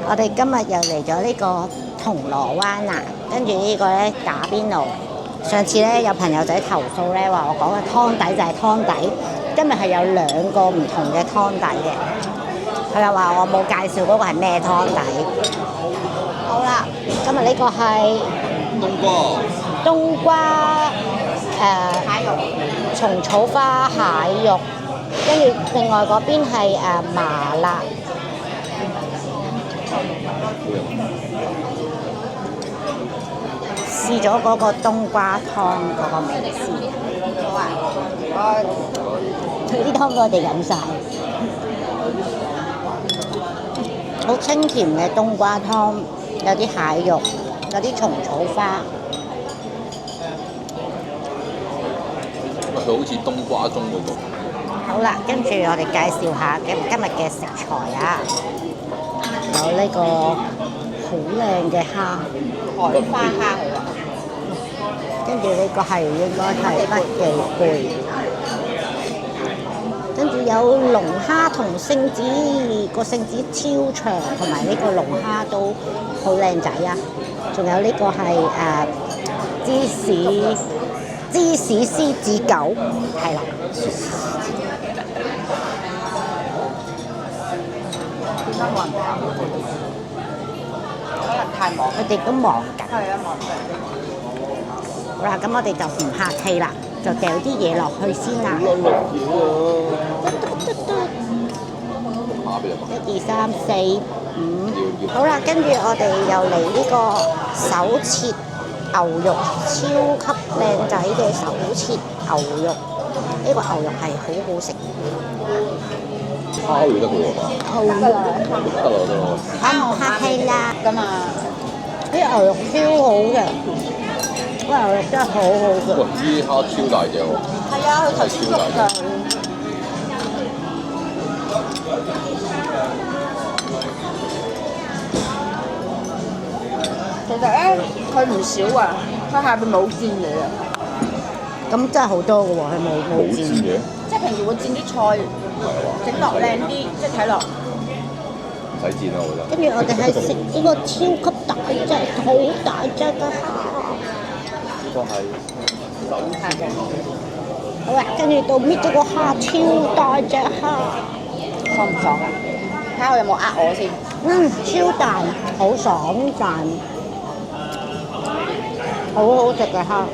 我哋今日又嚟咗呢個銅鑼灣啦，跟住呢個咧打邊爐。上次咧有朋友仔投訴咧話我講嘅湯底就係湯底，今日係有2個唔同嘅湯底嘅。佢又話我冇介紹嗰個係咩湯底。好啦，今日呢個係冬瓜蟹肉、蟲草花蟹肉，跟住另外嗰邊係麻辣。試咗嗰個冬瓜湯嗰個味先。好啊，佢啲湯我哋飲晒，好清甜嘅冬瓜湯，有啲蟹肉，有啲蟲草花。佢好似冬瓜盅嗰個。好啦，跟住我哋介紹下今日嘅食材啊，有呢個好靚嘅蝦，海花蝦。跟住呢個係應該係北記貝，跟住有龍蝦同聖子，個聖子超長，同埋呢個龍蝦都好靚仔啊！仲有呢個係芝士獅子狗，係啦。點解冇人搞？可能太忙，佢哋都忙緊。係啊，忙緊。好啦，咁我哋就唔客氣啦，就掉啲嘢落去先啦。1、2、3、4、5，好啦，跟住我哋又嚟呢個手切牛肉，超級靚仔嘅手切牛肉，呢個牛肉係好好食。烤魚得嘅喎嘛？好啦，得啦。唔客氣啦，咁啊，啲牛肉超好嘅。哇！牛肉真係好好食。哇！啲蝦超大隻喎。係啊，佢頭先喐㗎。其實咧，佢唔少啊，佢下邊冇煎嘢啊。咁真係好多嘅喎，佢冇煎嘢。即係平時會煎啲菜，整落靚啲，即係睇落。唔使煎啦，我覺得。跟住我哋係食呢個超級大隻、好大隻嘅蝦。呢個係手切。好啦，跟住到搣咗個蝦，超大隻蝦，爽唔爽啊？睇下我有冇呃我先。超大，好爽賺，好好食嘅蝦。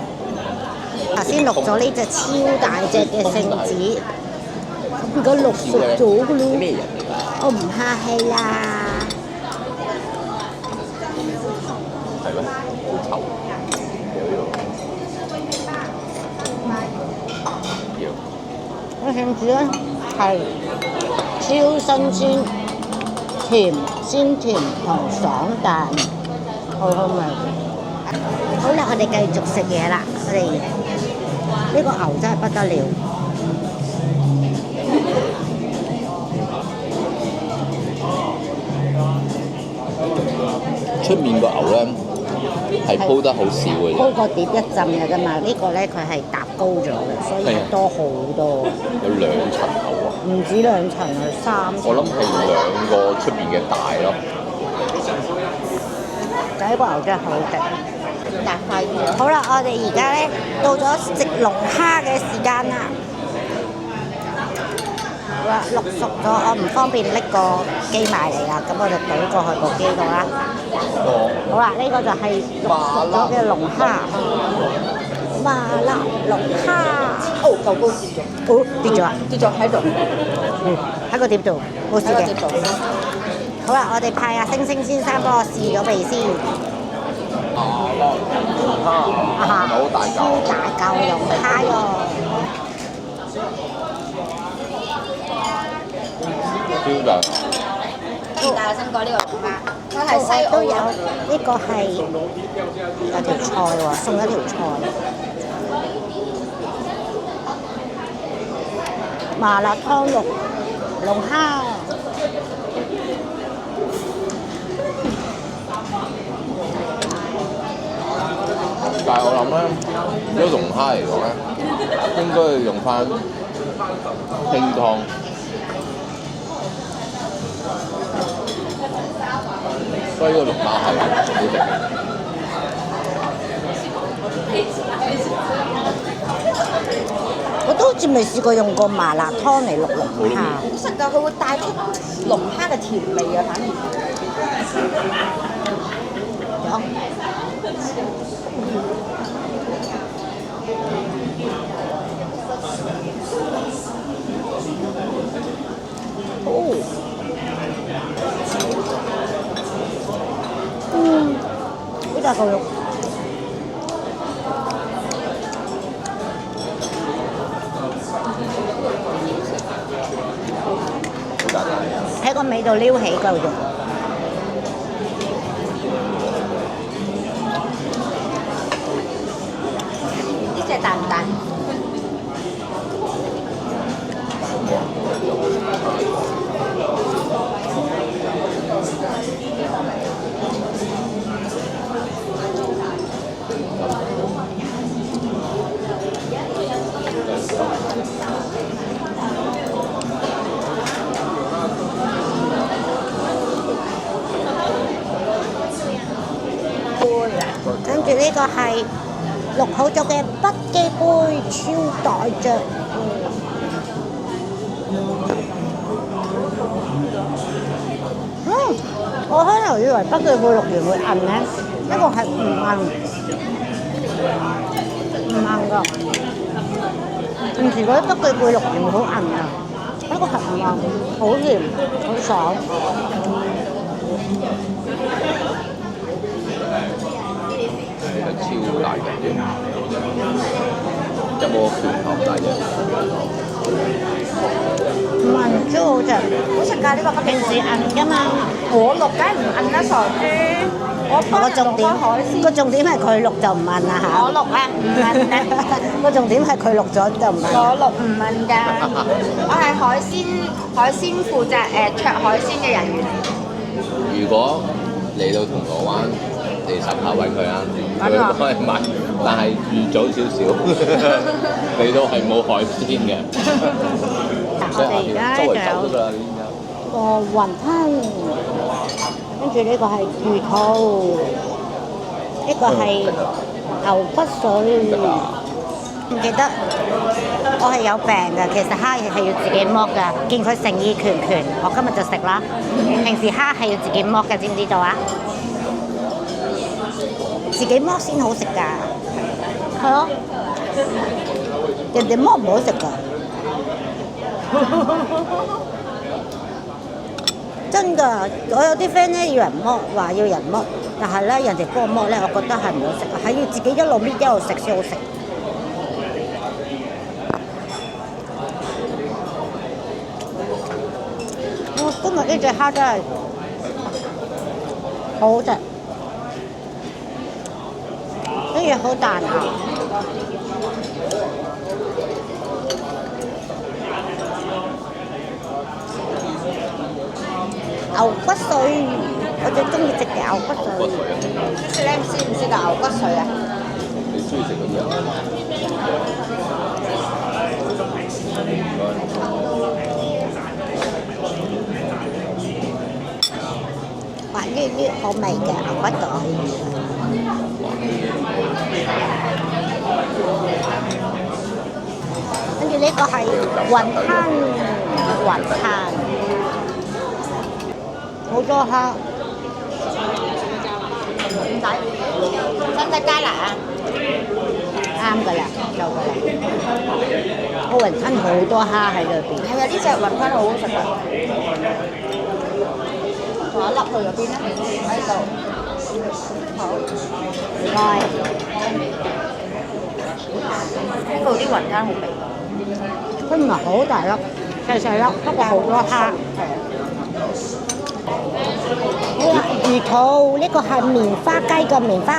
頭先錄咗呢隻超大隻嘅聖子，而家錄熟咗嘅咯。咩人嚟㗎？我唔客氣啦。係咩？好臭。個聖子咧係超新鮮，甜鮮甜同爽彈，好好味。好啦，我哋繼續食嘢啦。我哋呢個牛真係不得了。出面個牛咧係煲得好少嘅啫，煲個碟一浸嘅啫嘛。呢個咧佢係搭高咗嘅，所以多好多。有2層牛啊！唔止2層啊，3層。我諗係2個出邊嘅大咯。就呢個牛真係好食。大塊啲。好啦，我哋而家咧到咗食龍蝦嘅時間啦。好啦，淥熟咗，我唔方便拎個機埋嚟啦，咁我就倒過去部機度啦。好啦，呢個就係淥熟咗嘅龍蝦，麻辣龍蝦。哦，夠高跌咗。哦，跌咗啊！跌咗喺度。喺個碟度，冇事嘅。好啦，我哋派阿星星先生幫我試咗味先。好大嚿。超大嚿龍蝦喎。超大。大個新過呢個龍蝦，佢係西都有，呢個係有條菜喎，送一條菜。麻辣湯肉龍蝦。但係我諗咧，如果龍蝦嚟講咧，應該要用翻清湯。所以呢個龍蝦係好食嘅。我都好似未試過用過麻辣湯嚟淥龍蝦。好食㗎，佢會帶出龍蝦嘅甜味啊，反而。有。哦。好大嚿肉。好大塊。喺個尾度撩起嚿肉。呢隻大唔大？跟住呢個係淥好咗嘅筆記杯，超大隻。我開頭以為筆記杯淥完會韌咧，呢個係唔韌，唔韌㗎。平時嗰啲筆記杯淥完會好韌㗎，呢個係唔韌，好甜，好爽。超大嘅嘢，有冇拳頭大嘅？唔係超好食，好食㗎呢個北京平時韌㗎嘛。我淥梗係唔韌啦，傻豬！我幫人淥開海鮮，個重點係佢淥就唔韌啦嚇。我淥啊，唔韌㗎。個重點係佢淥咗就唔韌。我淥唔韌㗎，我係海鮮負責灼海鮮嘅人員。如果嚟到銅鑼灣，你實下位佢啦，佢幫你買，但係預早少少，嚟到係冇海鮮嘅。我哋而家就有個雲吞，跟住呢個係魚肚，呢個係牛骨水。唔記得我係有病㗎，其實蝦係要自己剝㗎。見佢誠意拳拳，我今日就食啦。平時蝦係要自己剝㗎，知唔知道啊？自己剝先好食㗎。係咯，人哋剝唔好食㗎。真㗎，我有啲 friend 咧要人剝，話要人剝，但係咧人哋幫我剝咧，我覺得係唔好食，係要自己一路搣一路食先好食。今日呢隻蝦真係好好食，跟住好彈牙。牛骨水，我最中意食嘅牛骨水。你識唔識得牛骨水啊？你中意食嗰啲啊？滑呢啲好味嘅牛骨袋。跟住呢個係雲吞，雲吞好多蝦。唔使，使唔使加辣啊？啱㗎啦，夠㗎啦。個雲吞好多蝦喺裏邊。係啊，呢隻雲吞好好食啊！仲有一粒去咗邊咧？喺度。好。唔該。呢度啲雲吞好味。佢唔係好大粒，細細粒，不過好多蝦。好啦，魚肚呢個係棉花雞嘅棉花。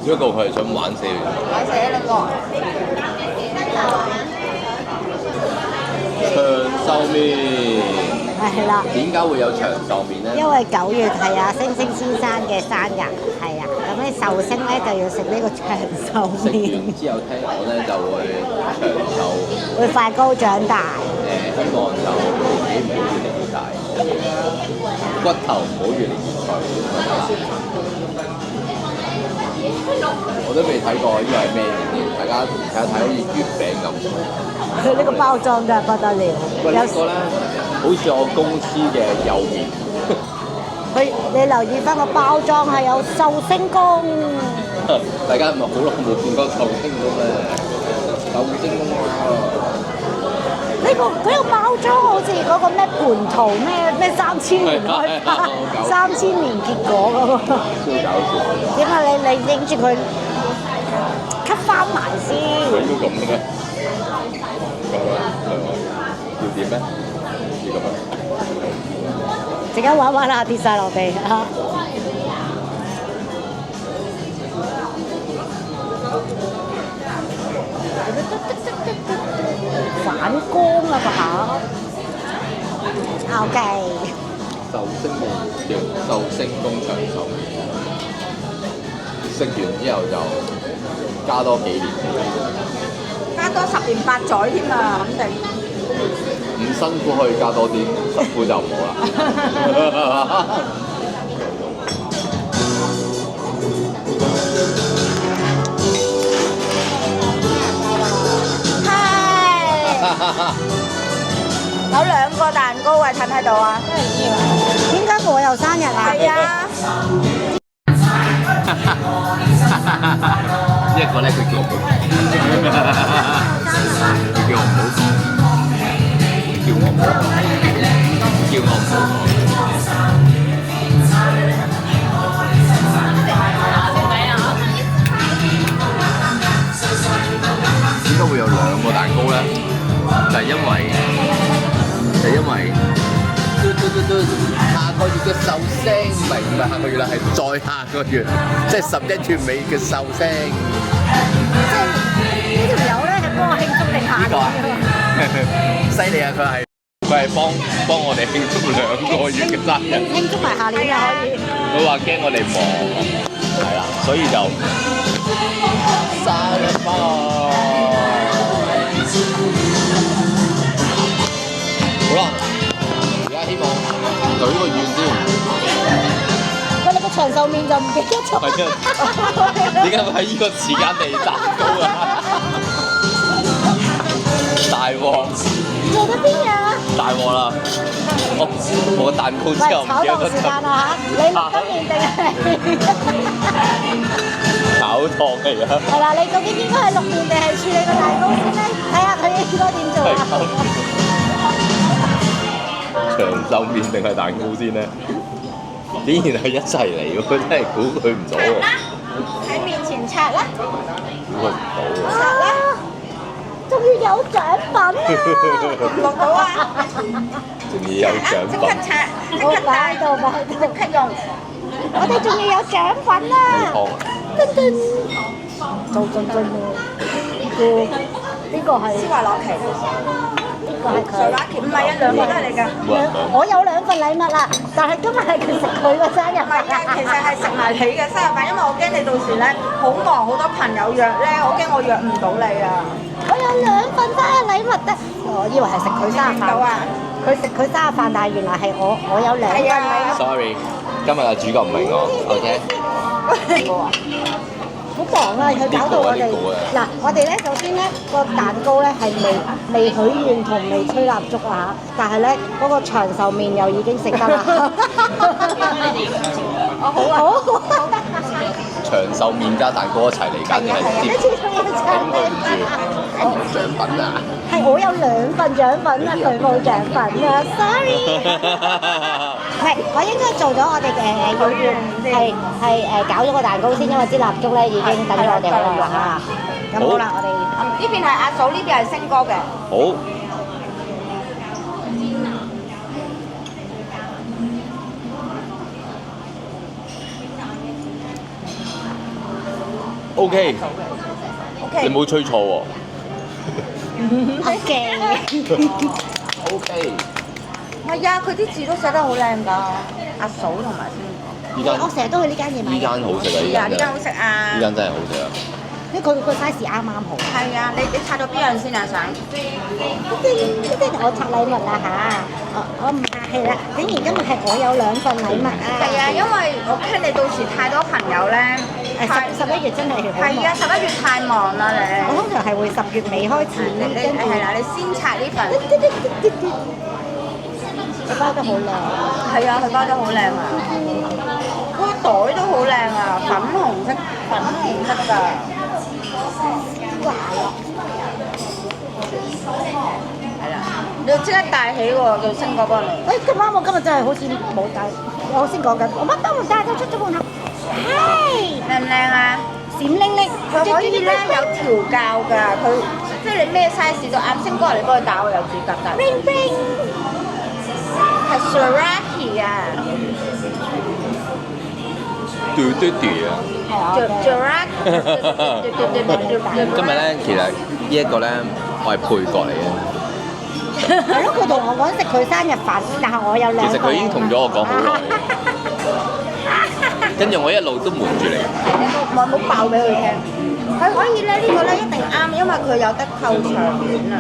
只不過佢係想玩死你。玩死啦個！長壽麵。係啦。點解會有長壽麵咧？因為9月係阿星星先生嘅生日，係啊，咁咧壽星咧就要食呢個長壽食麵。完之後聽講咧就會長壽。會快高長大。希望就年紀唔會越嚟越大。骨頭唔好越嚟越脆就得啦。我都未睇過呢個係咩嘢，大家睇一睇好似月餅咁。佢呢個包裝真係不得了。喂，呢個咧好似我公司嘅右面。你留意翻個包裝係有壽星公。大家唔係好耐冇見過壽星公咩？壽星公呢個包裝好似嗰個咩蟠桃咩3000年開花，3000年結果嗰個。超搞笑。點解你影住佢吸翻埋先？佢要咁嘅咩？咁啊，要點咩？要咁啊？陣間玩玩啦，跌晒落地嚇。反光啊個盒，OK。壽星麵叫壽星公長壽麵，食完之後就加多幾年，加多10年8載添啊，肯定。唔辛苦可以加多啲，辛苦就唔好啦。有2個蛋糕啊，睇唔睇到啊？點解我又生日啊？係啊，呢一個咧，佢叫我唔好講，佢叫我唔好講，叫我唔好講，叫我唔好講。點解會有2個蛋糕咧？就係因為下個月嘅壽星，唔係下個月啦，係再下個月，即係11月尾嘅壽星。呢條友咧係幫我慶祝定下呢個啊，犀利啊！佢係幫我哋慶祝2個月嘅生日，慶祝埋下年啊可以。佢話驚我哋忙，係啦，所以就生日快樂！好啦，而家希望許個願先。喂，你個長壽面就唔記得咗。係啊，點解會喺呢個時間嚟蛋糕啊？大鑊！做咗邊呀？大鑊啦！我個蛋糕之後唔炒記得咗檔時間啦嚇，你錄緊面定係？炒檔嚟啊！係啦，你究竟應該係錄面定係處理個蛋糕先咧？睇下佢應該點做啊！長壽面定係蛋糕先咧？竟然係一齊嚟喎！真係估佢唔到喎！喺面前拆啦，估佢唔到喎！拆啦，終於有獎品啦！錄到啊！仲要有獎即刻品，拆，即我刻帶，擺喺度，擺喺即度。刻用。我哋仲要有獎品啦！好噔噔，做真喎！呢個係施華洛奇，呢個係佢。瑞拉奇，唔係啊，2個都係你㗎。我有2份禮物啦，但係今日係佢食佢個生日唔係啊，其實係食埋你嘅生日飯，因為我驚你到時咧好忙，好多朋友約咧，我驚我約唔到你啊。我有2份生日禮物啫，我以為係食佢生日飯。到啊！佢食佢生日飯，但係原來係我有2份禮物。 ，sorry，今日嘅主角唔係我 ，OK？好忙啊！佢搞到我哋嗱，我哋咧首先咧個蛋糕咧係未許願同未吹蠟燭啊嚇，但係咧嗰個長壽面又已經食得啦。我好啊，好，長壽面加蛋糕一齊嚟，簡直係接一次仲要頂獎佢唔住。獎品啊！係我有2份獎品啊，佢冇獎品啊，sorry。係，我應該做咗我哋嘅許願，係搞咗個蛋糕先，因為支蠟燭咧已經等咗我哋好耐啦嚇。咁好啦，我哋呢邊係阿嫂，呢邊係星哥嘅。好。OK，你冇吹錯喎。好勁。 OK，唔係啊，佢啲字都寫得好靚㗎，阿嫂同埋星哥。呢間我成日都去呢間嘢買。呢間好食啊！呢間好食啊！呢間真係好食啊！因為佢個 size 啱啱好。係啊，你拆咗邊樣先啊？想？我拆禮物啦嚇，我唔客氣啦。竟然今日係我有2份禮物啊！係啊，因為我驚你到時太多朋友咧。11月真係好忙。係啊，11月太忙啦你。我通常係會10月尾開始，跟住係啦，你先拆呢份。佢包得好靚。係啊，佢包得好靚啊！個袋都好靚啊，粉紅色㗎。哇！係啦，你要即刻帶起喎，到星哥幫你。咁啱我今日真係好似冇帶，我先講緊，我乜都唔帶就出咗門口。係靚唔靚啊？閃靈靈，佢可以咧有調教㗎，佢即係你咩 size 都啱。星哥你幫佢打，我有指甲㗎。ring ring，係 Swarovski 啊。嘟嘟嘟啊！今日咧，其實呢一個咧，我係配角嚟嘅。係咯，佢同我講食佢生日飯，但係我有2個。其實佢已經同咗我講好耐，跟住我一路都瞞住你。你冇爆俾佢聽。佢可以咧，呢個咧一定啱，因為佢有得扣長短啊。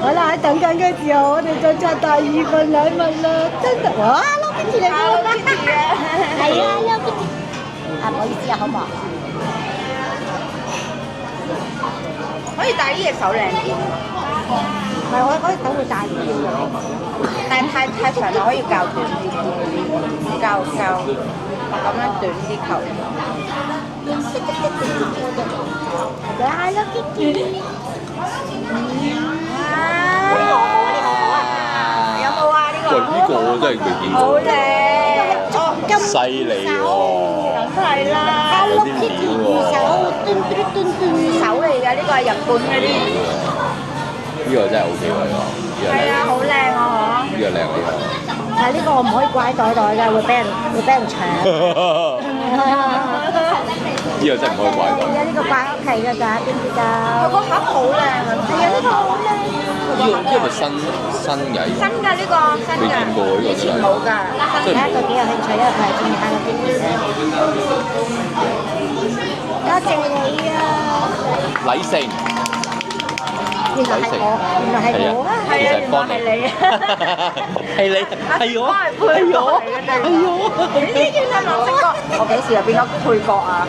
好啦，喺等緊嘅時候，我哋就拆第2份禮物啦！真係，哇！Hello Kitty 嚟㗎！係啊，Hello Kitty。唔好意思啊，好唔好？可以戴呢隻手靚啲。唔係，我嗰隻手會大啲嘅，但係太長就可以較短啲，較咁樣短啲扣。Hello Kitty。有冇啊？呢個？喂，呢個我真係未見過。好靚。犀利喎！梗係啦。有啲料喎。手嚟㗎，呢個係日本嗰啲。呢個真係 OK 喎，呢個。係啊，好靚啊！嗬。呢個靚呢個。但係呢個我唔可以掛喺袋㗎，會俾人搶。呢個真係唔可以怪到。係啊，呢個掛屋企㗎咋，知唔知㗎？佢個盒好靚啊！係啊，呢個好靚。呢個咪新嘅？新㗎呢個，新㗎。未見過呢個以前冇㗎。第一個幾有興趣，因為佢係中意 Hello Kitty 嘅。多謝你啊！禮成。原來係我，原來係我啊！係啊，原來係你啊！係你，係我，係我，係我。你呢件新郎星哥，我幾時又變咗配角啊？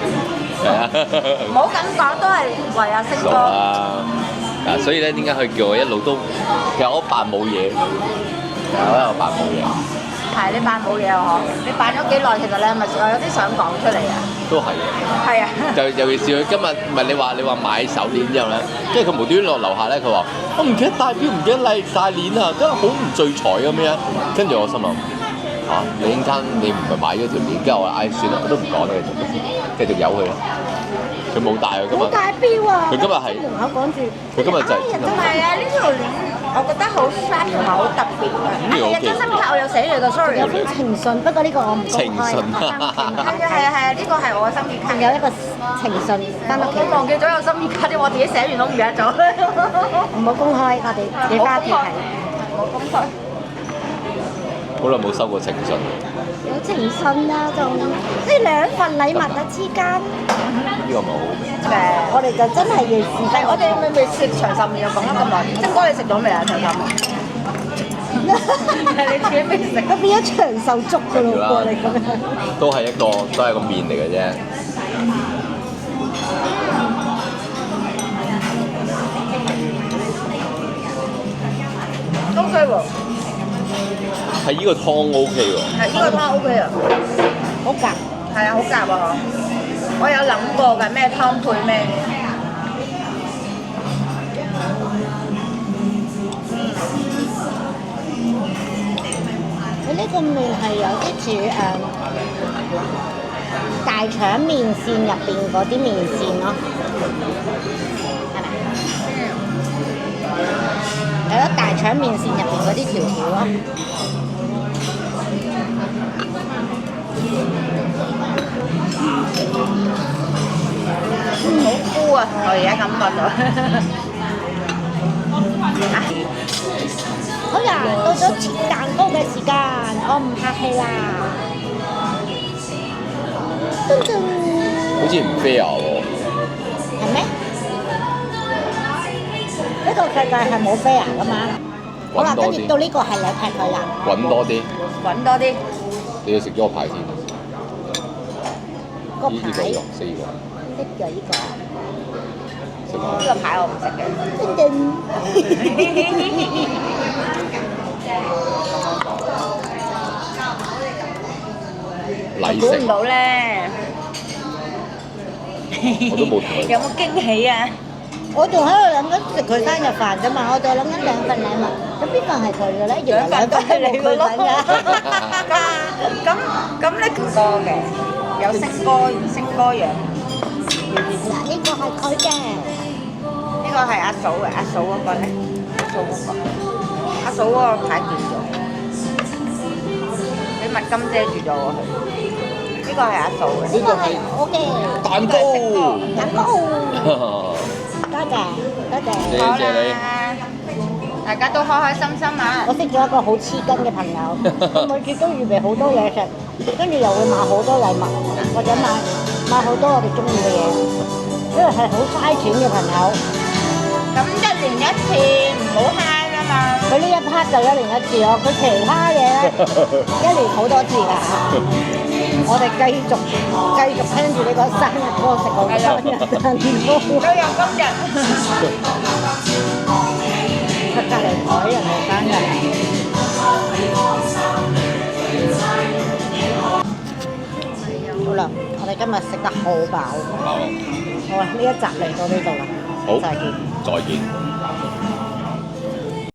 係啊。唔好咁講，都係為阿星傻哥。啊！嗱，所以咧，點解佢叫我一路都，其實我扮冇嘢，我喺度扮冇嘢。係你扮冇嘢喎，你扮咗幾耐？其實你係咪有啲想講出嚟啊？都係嘅。係啊。就尤其是佢今日唔係你話買手鏈之後咧，跟住佢無端端落樓下咧，佢話我唔記得帶錶，唔記得帶鏈啊，真係好唔聚財咁樣。跟住我心諗嚇，你陣間你唔係買咗條鏈，跟住我話唉算啦，我都唔講啦，繼續由佢啦。佢冇帶喎今日。冇帶錶啊！佢今日係門口趕住。佢今日就係唔係啊，呢條鏈我覺得好 sharp 同埋好特別嘅。係啊，真心卡我有寫住個 sorry。有封情信，不過呢個我唔公開。情信係啊，呢個係我嘅心意卡。仲有一個情信翻屋企。我忘記咗有心意卡添，我自己寫完都唔記得咗。唔好公開，我哋你翻屋企睇。冇公開。好耐冇收過情信。有情信啊，仲呢2份禮物啊之間。呢個咪好味。我哋就真係要試低。我哋未食長壽麵又講咗咁耐，星哥你食咗未啊？長壽麵？你自己未食？都變咗長壽粥㗎咯喎！你咁樣。都係個麵嚟嘅啫。OK 喎。係呢個湯 OK 喎。係呢個湯 OK 啊。好夾。係啊，好夾啊！我有諗過㗎，咩湯配咩？佢呢個麵係有啲似大腸麵線入邊嗰啲麵線咯，係咪？有咗大腸麵線入邊嗰啲條條咯。好敷啊！我而家感覺到。好啦，到咗切蛋糕嘅時間，我唔客氣啦。噔噔，好似唔 fair 喎。個世界係冇 fair 噶嘛。好啦，滾多啲跟住到呢個係你劈佢啦。滾多啲，滾多啲。你要食咗個牌先。個呢個牌肉4個，呢個呢個。食埋。呢個牌我唔食嘅。禮成，估唔到咧，我都冇同佢。有冇驚喜啊？我仲喺度諗緊食佢生日飯啫嘛，我仲諗緊兩份禮物，咁邊份係佢嘅咧？原來兩份都冇佢份㗎。咁咧多嘅，有星哥樣。嗱，呢個係佢嘅，呢個係阿嫂嘅，阿嫂嗰個咧，阿嫂嗰個牌斷咗，俾墨金遮住咗喎佢。呢個係阿嫂嘅，呢個係我嘅蛋糕。蛋糕。多謝多謝。好謝謝你。啦，大家都開開心心啊！我識咗一個好黐筋嘅朋友，佢每次都預備好多嘢食，跟住又會買好多禮物，或者買好多我哋中意嘅嘢，因為係好嘥錢嘅朋友。咁1年1次唔好慳啊嘛！佢呢一 part 就1年1次咯，佢其他嘢咧1年好多次㗎。我哋繼續聽住你個生日歌，食好生日蛋糕。都有今日。佢隔離台人哋生日。好啦，我哋今日食得好飽。好啦，呢一集嚟到呢度啦。好，再見。再見。